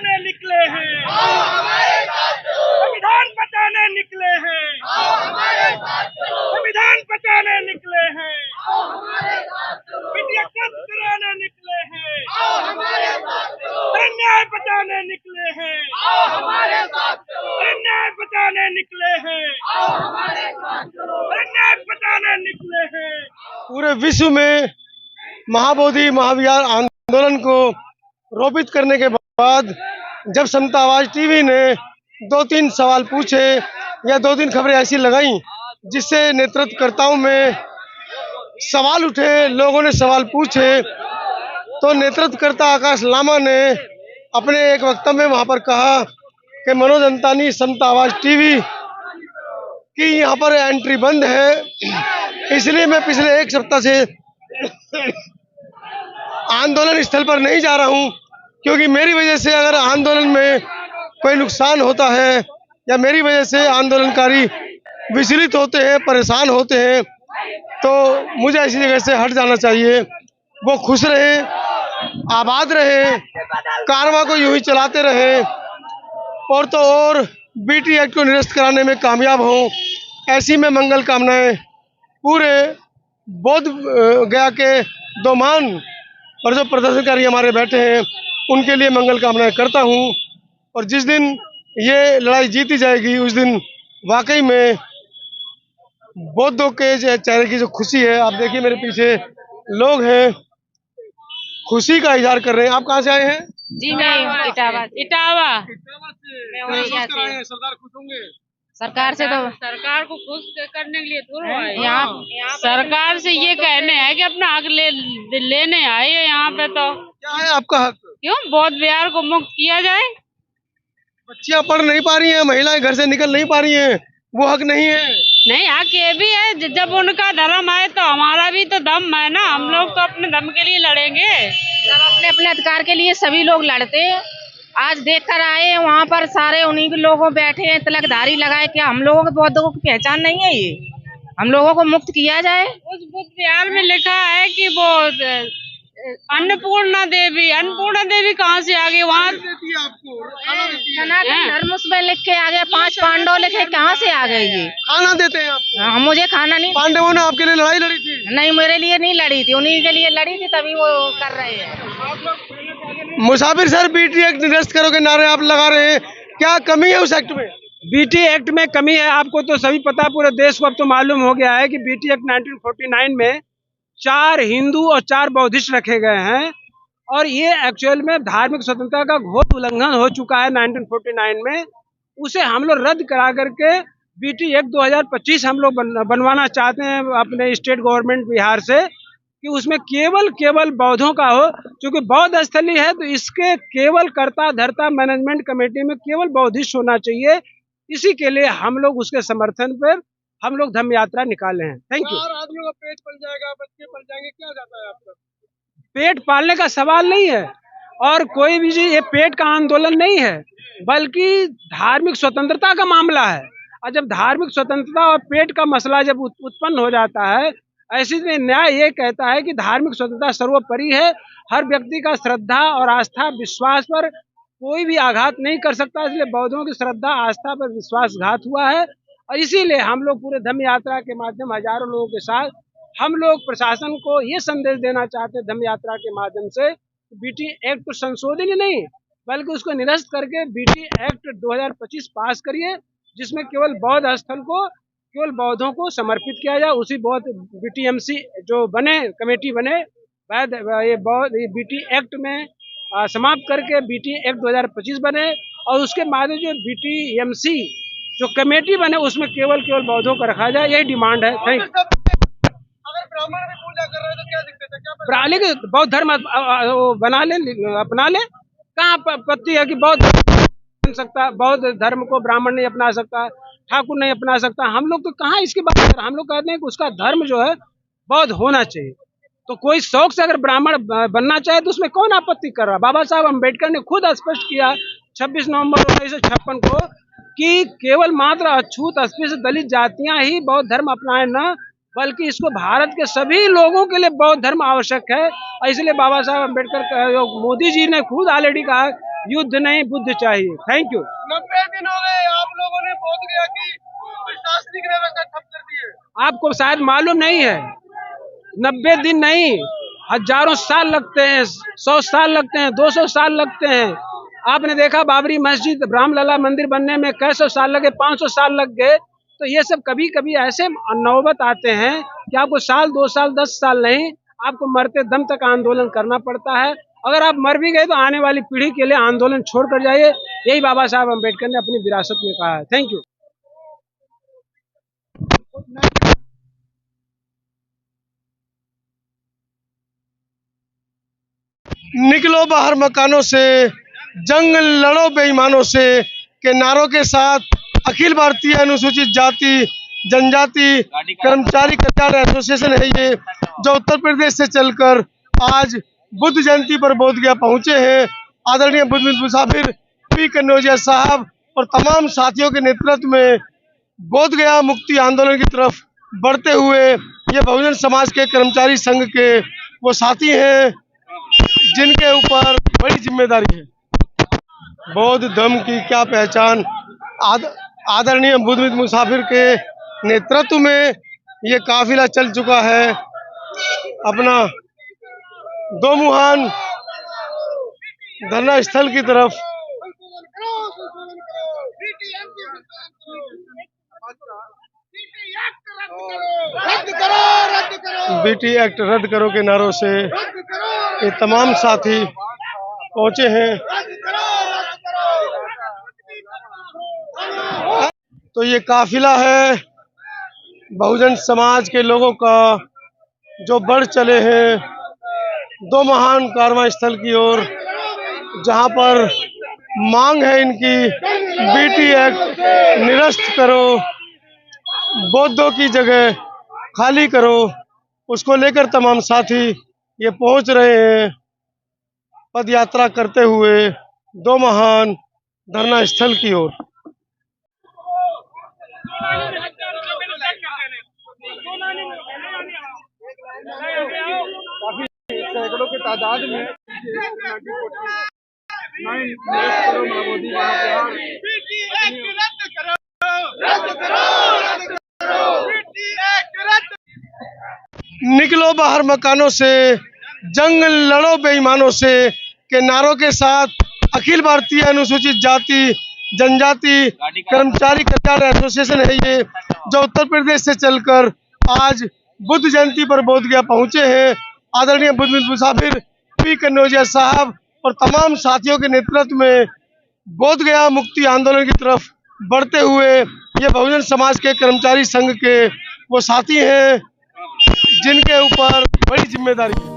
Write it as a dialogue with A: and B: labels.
A: बचाने निकले हैं, संविधान बचाने निकले हैं, संविधान बचाने निकले हैं, मीडिया रद्द कराने निकले हैं, अन्याय बचाने निकले हैं, अन्याय बचाने निकले हैं, अन्याय बचाने निकले हैं।
B: पूरे विश्व में महाबोधि महाविहार आंदोलन को रोपित करने के बाद जब समता आवाज टीवी ने 2-3 सवाल पूछे या 2-3 खबरें ऐसी लगाई जिससे नेतृत्वकर्ताओं में सवाल उठे, लोगों ने सवाल पूछे, तो नेतृत्वकर्ता आकाश लामा ने अपने एक वक्तव्य में वहां पर कहा कि मनोज अंतानी समता आवाज टीवी की यहाँ पर एंट्री बंद है, इसलिए मैं पिछले 1 सप्ताह से आंदोलन स्थल पर नहीं जा रहा हूं, क्योंकि मेरी वजह से अगर आंदोलन में कोई नुकसान होता है या मेरी वजह से आंदोलनकारी विचलित होते हैं, परेशान होते हैं, तो मुझे ऐसी जगह से हट जाना चाहिए। वो खुश रहे, आबाद रहे, कारवां को यूं ही चलाते रहे और तो और बीटी एक्ट को निरस्त कराने में कामयाब हों, ऐसी में मंगल कामनाएं पूरे बोध गया के 2 मान और जो प्रदर्शनकारी हमारे बैठे हैं उनके लिए मंगल कामनाएं करता हूं। और जिस दिन ये लड़ाई जीती जाएगी उस दिन वाकई में बौद्धों के चेहरे की जो खुशी है, आप देखिए मेरे पीछे लोग हैं, खुशी का इजहार कर रहे हैं। आप कहाँ से आए हैं?
C: जी मैं इटावा
B: सरदार खुश होंगे?
C: सरकार से तो
D: सरकार को खुश करने के लिए थोड़ा आए
C: यहाँ
D: सरकार से ये कहने हैं कि अपना हक लेने आए हैं यहाँ पे। तो
B: क्या है आपका हक?
D: क्यों बौद्ध विहार को मुक्त किया जाए?
B: बच्चियां पढ़ नहीं पा रही हैं, महिलाएं घर से निकल नहीं पा रही हैं, वो हक नहीं है?
D: नहीं, हक ये भी है, जब उनका धर्म है तो हमारा भी तो दम है ना, हम लोग तो अपने दम के लिए लड़ेंगे।
C: सब अपने अपने अधिकार के लिए सभी लोग लड़ते हैं। आज देख कर आए हैं वहाँ पर सारे उन्हीं के लोगों बैठे हैं, तिलकधारी लगाए। क्या हम लोगों के बौद्धों की पहचान नहीं है? ये हम लोगों को मुक्त किया जाए।
D: उस बुद्ध विहार में लिखा है कि वो अन्नपूर्णा देवी कहाँ से आ गई? वहाँ
C: सनातन धर्म उसमें लिख के आ गया, 5 पांडव लिखे, कहाँ से आ गए ये?
B: खाना देते हैं आपको?
C: हाँ, मुझे खाना नहीं।
B: पांडवों ने आपके लिए लड़ाई लड़ी थी?
C: नहीं, मेरे लिए नहीं लड़ी थी, उन्हीं के लिए लड़ी थी, तभी वो कर रहे हैं।
B: मुसाफिर सर, बीटी एक्ट निरस्त करो के नारे आप लगा रहे हैं, क्या कमी है उस एक्ट में?
E: बीटी एक्ट में कमी है, आपको तो सभी पता, पूरे देश को अब तो मालूम हो गया है कि बीटी एक्ट 1949 में 4 हिंदू और 4 बौद्धिस्ट रखे गए हैं और ये एक्चुअल में धार्मिक स्वतंत्रता का घोर उल्लंघन हो चुका है 1949 में। उसे हम लोग रद्द करा करके बीटी एक्ट 2025 हम लोग बनवाना चाहते हैं अपने स्टेट गवर्नमेंट बिहार से, कि उसमें केवल बौद्धों का हो। क्योंकि बौद्ध स्थली है तो इसके केवल कर्ता धर्ता मैनेजमेंट कमेटी में केवल बौद्धिस्ट होना चाहिए। इसी के लिए हम लोग उसके समर्थन पर हम लोग धम्म यात्रा निकाले हैं। Thank you.
B: आदमियों का पेट पल जाएगा, बच्चे पल जाएंगे, क्या जाता है आपका?
E: पेट पालने का सवाल नहीं है और कोई भी चीज, ये पेट का आंदोलन नहीं है, बल्कि धार्मिक स्वतंत्रता का मामला है। और जब धार्मिक स्वतंत्रता और पेट का मसला जब उत्पन्न हो जाता है, ऐसे में न्याय ये कहता है कि धार्मिक स्वतंत्रता सर्वोपरि है। हर व्यक्ति का श्रद्धा और आस्था विश्वास पर कोई भी आघात नहीं कर सकता, इसलिए बौद्धों की श्रद्धा आस्था पर विश्वासघात हुआ है। और इसीलिए हम लोग पूरे धम्म यात्रा के माध्यम हजारों लोगों के साथ हम लोग प्रशासन को ये संदेश देना चाहते हैं धम्म यात्रा के माध्यम से, बीटी एक्ट को संशोधन ही नहीं बल्कि उसको निरस्त करके बीटी एक्ट 2025 पास करिए, जिसमें केवल बौद्ध स्थल को केवल बौद्धों को समर्पित किया जाए। उसी बौद्ध बीटीएमसी जो बने, कमेटी बने, ये बीटी एक्ट में समाप्त करके बीटी एक्ट 2025 बने और उसके बाद जो बीटीएमसी जो कमेटी बने उसमें केवल बौद्धों को रखा जाए, यही डिमांड है। Thank you.
B: अगर ब्राह्मण भी पूजा कर रहे हैं तो क्या दिक्कत है? क्या
E: बौद्ध धर्म बना ले, अपना ले, कहाँ आपत्ति है कि बौद्ध बन सकता? बौद्ध धर्म को ब्राह्मण नहीं अपना सकता, ठाकुर नहीं अपना सकता, हम लोग तो कहाँ इसकी बात कर रहे हैं। हम लोग कहते हैं कि उसका धर्म जो है बौद्ध होना चाहिए। तो कोई शौक से अगर ब्राह्मण बनना चाहे तो उसमें कौन आपत्ति कर रहा है? बाबा साहब अम्बेडकर ने खुद स्पष्ट किया 26 नवंबर 1956 को कि केवल मात्र अछूत अस्पृश्य दलित जातियां ही बौद्ध धर्म अपनाएं, न बल्कि इसको भारत के सभी लोगों के लिए बौद्ध धर्म आवश्यक है। इसलिए बाबा साहब अम्बेडकर, मोदी जी ने खुद ऑलरेडी कहा युद्ध नहीं बुद्ध चाहिए। Thank you.
B: 90 दिन हो गए आप लोगों ने बोध गया कि प्रशासनिक व्यवस्था ठप कर दी है।
E: आपको शायद मालूम नहीं है, 90 दिन नहीं, हजारों साल लगते हैं, 100 साल लगते हैं, 200 साल लगते हैं। आपने देखा बाबरी मस्जिद, रामलला मंदिर बनने में कैसे साल लगे, 500 साल लग गए। तो ये सब कभी कभी ऐसे नौबत आते हैं कि आपको साल, 2 साल, 10 साल नहीं, आपको मरते दम तक आंदोलन करना पड़ता है। अगर आप मर भी गए तो आने वाली पीढ़ी के लिए आंदोलन छोड़ कर जाइए, यही बाबा साहब अम्बेडकर ने अपनी विरासत में कहा है। Thank you.
B: निकलो बाहर मकानों से, जंग लड़ो बेईमानों से के नारों के साथ अखिल भारतीय अनुसूचित जाति जनजाति कर्मचारी कल्याण एसोसिएशन है ये, जो उत्तर प्रदेश से चलकर आज बुद्ध जयंती पर बोधगया पहुंचे हैं। आदरणीय बुद्ध मुसाफिर पी कन्नौजिया साहब और तमाम साथियों के नेतृत्व में बोधगया मुक्ति आंदोलन की तरफ बढ़ते हुए ये बहुजन समाज के कर्मचारी संघ के वो साथी हैं जिनके ऊपर बड़ी जिम्मेदारी है। बौद्ध धर्म की क्या पहचान, आदरणीय बुद्ध मुसाफिर के नेतृत्व में ये काफिला चल चुका है अपना दो मुहान धरना स्थल की तरफ। बीटी एक्ट रद्द करो के नारों से ये तमाम साथी पहुंचे हैं। तो ये काफिला है बहुजन समाज के लोगों का जो बढ़ चले हैं दो महान कार्रवाई स्थल की ओर, जहां पर मांग है इनकी बीटी एक्ट निरस्त करो, बौद्धों की जगह खाली करो। उसको लेकर तमाम साथी ये पहुंच रहे हैं पद यात्रा करते हुए दो महान धरना स्थल की ओर। काफी सैकड़ों की तादाद में निकलो बाहर मकानों से, जंग लड़ो बेईमानों से के नारों के साथ अखिल भारतीय अनुसूचित जाति जनजाति कर्मचारी कल्याण एसोसिएशन है ये, जो उत्तर प्रदेश से चलकर आज बुद्ध जयंती पर बोधगया पहुंचे हैं। आदरणीय बुद्ध मुसाफिर पी कन्नौजिया साहब और तमाम साथियों के नेतृत्व में बोधगया मुक्ति आंदोलन की तरफ बढ़ते हुए ये बहुजन समाज के कर्मचारी संघ के वो साथी हैं जिनके ऊपर बड़ी जिम्मेदारी है।